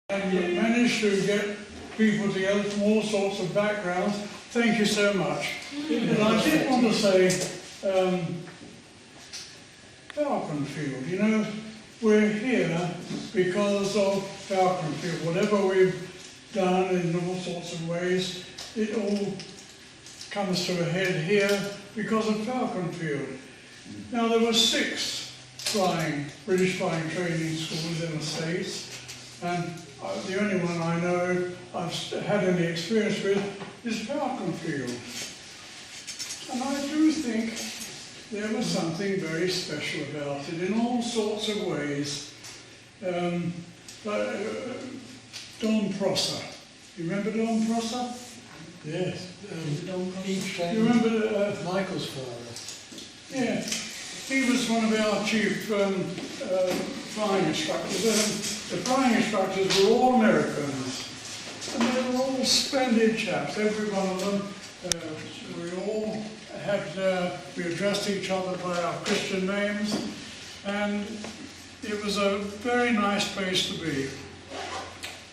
And you've managed to get people together from all sorts of backgrounds. Thank you so much. And I did want to say, Falcon Field, you know, we're here because of Falcon Field. Whatever we've done in all sorts of ways, it all comes to a head here because of Falcon Field. Now, there were 6 British flying training schools in the States, and the only one I know I've had any experience with is Falcon Field. And I do think there was something very special about it in all sorts of ways. Don Prosser. You remember Don Prosser? Yes. You remember Michael's father? Yeah. He was one of our chief flying instructors. The flying instructors were all Americans, and they were all splendid chaps, every one of them. We all had, we addressed each other by our Christian names, and it was a very nice place to be.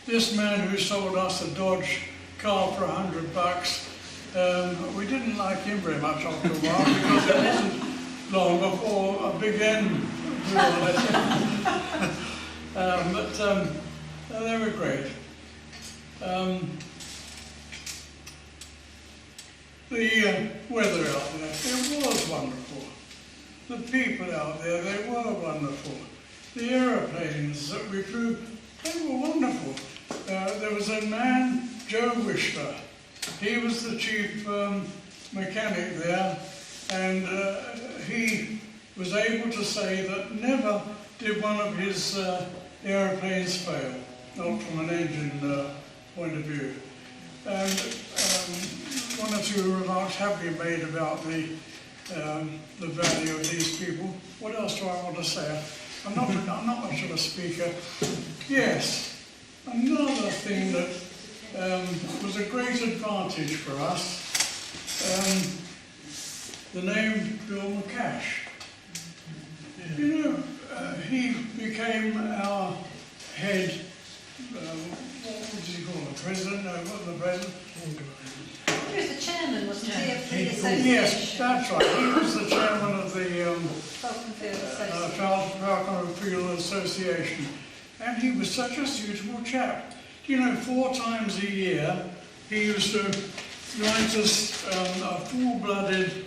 This man who sold us a Dodge car for $100, we didn't like him very much after a while because it wasn't long before a big end blew on it. But they were great. The weather out there, it was wonderful. The people out there, they were wonderful. The aeroplanes that we flew, they were wonderful. There was a man, Joe Wishler. He was the chief mechanic there, and he was able to say that never did one of his aeroplanes fail, not from an engine point of view. And one or two remarks have been made about the value of these people. What else do I want to say? I'm not much of a speaker. Yes, another thing that was a great advantage for us, the name Bill McCash. You know, he became our head, what was he called, the president? No, what the president? He was the chairman, wasn't he, of the association? Yes, that's right. He was the chairman of the Falcon Field Association. Falcon Field Association. And he was such a suitable chap. You know, 4 times a year, he used to write us a full-blooded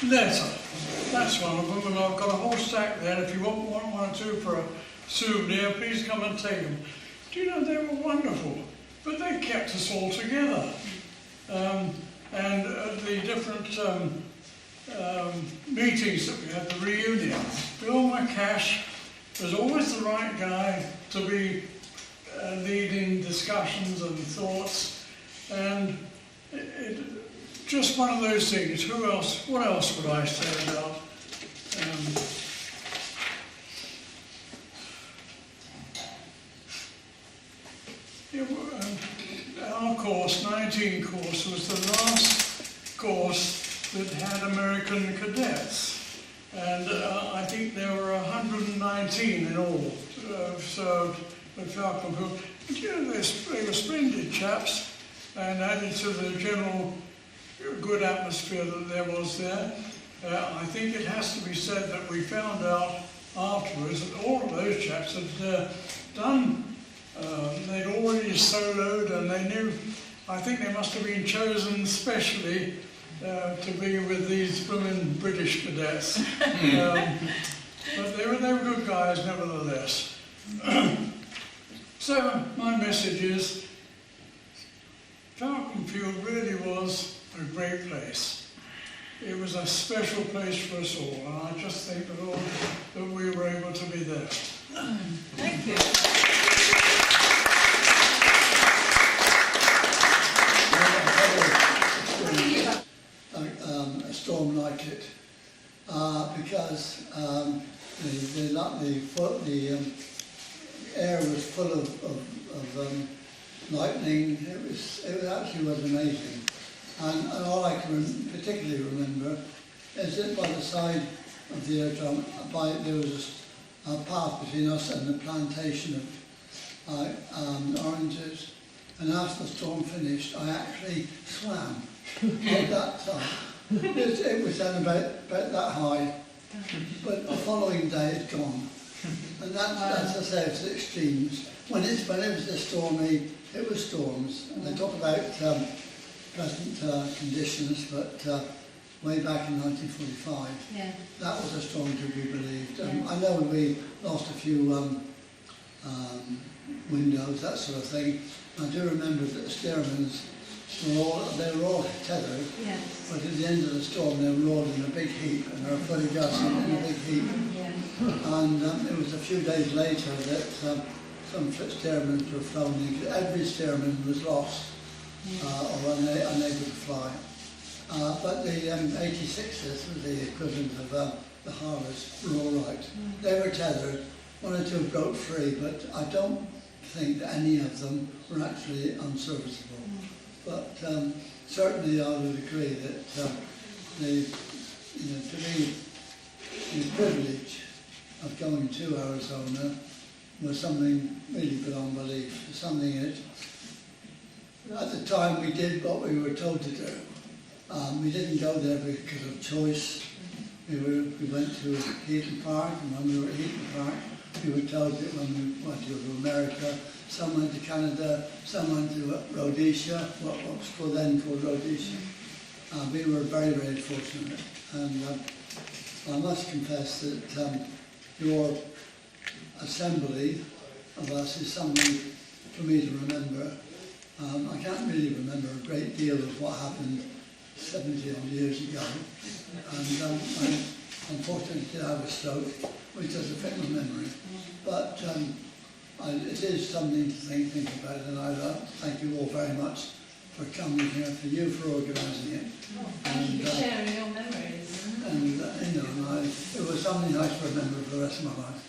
letter. That's one of them, and I've got a whole stack there. If you want one or two for a souvenir, please come and take them. Do you know, they were wonderful, but they kept us all together. And the different meetings that we had, the reunions, Bill McCash was always the right guy to be leading discussions and thoughts, and just one of those things. Who else? What else would I say about? Our course, 19 course, was the last course that had American cadets, and I think there were 119 in all served at Falcon Field. And you know, they were splendid chaps, and added to the general good atmosphere that there was there. I think it has to be said that we found out afterwards that all of those chaps had done, they'd already soloed, and they knew, I think they must have been chosen specially to be with these blooming British cadets. But they were good guys nevertheless. So my message is, Falcon Field really was a great place. It was a special place for us all, and I just thank the Lord that we were able to be there. Thank you. A storm like it, because the air was full of lightning. It actually was amazing. And all I can particularly remember is that by the side of the aerodrome, there was a path between us and the plantation of oranges. And after the storm finished, I actually swam at that time. It was then about that high, but the following day it's gone. And that's I say, it's extremes. When it was a stormy, it was storms. And they talk about present conditions, but way back in 1945, Yeah. that was a storm to be believed. I know we lost a few windows, that sort of thing. I do remember that the Stearmans they were all tethered, Yes. but at the end of the storm they were all in a big heap, and they were fully gutted in a big heap. Yeah. And it was a few days later that some Stearmans were flown in. Every Stearman was lost or unable to fly. But the 86s, the equivalent of the Harvest, were all right. They were tethered. One or two broke free, but I don't think that any of them were actually unserviceable. But certainly I would agree that to me, the privilege of going to Arizona was something really beyond belief. Something that, at the time, we did what we were told to do. We didn't go there because of choice. We went to Heaton Park, and when we were at Heaton Park, we were told that when we went to go to America, some went to Canada, some went to Rhodesia, what was then called Rhodesia. We were very, very fortunate. And I must confess that your assembly of us is something for me to remember. I can't really remember a great deal of what happened 70 odd years ago. And I'm unfortunate to have a stroke, which does affect my memory. But it is something to think about, and I thank you all very much for coming here, for you for organising it. Thank you for sharing your memories. And it was something I should remember for the rest of my life.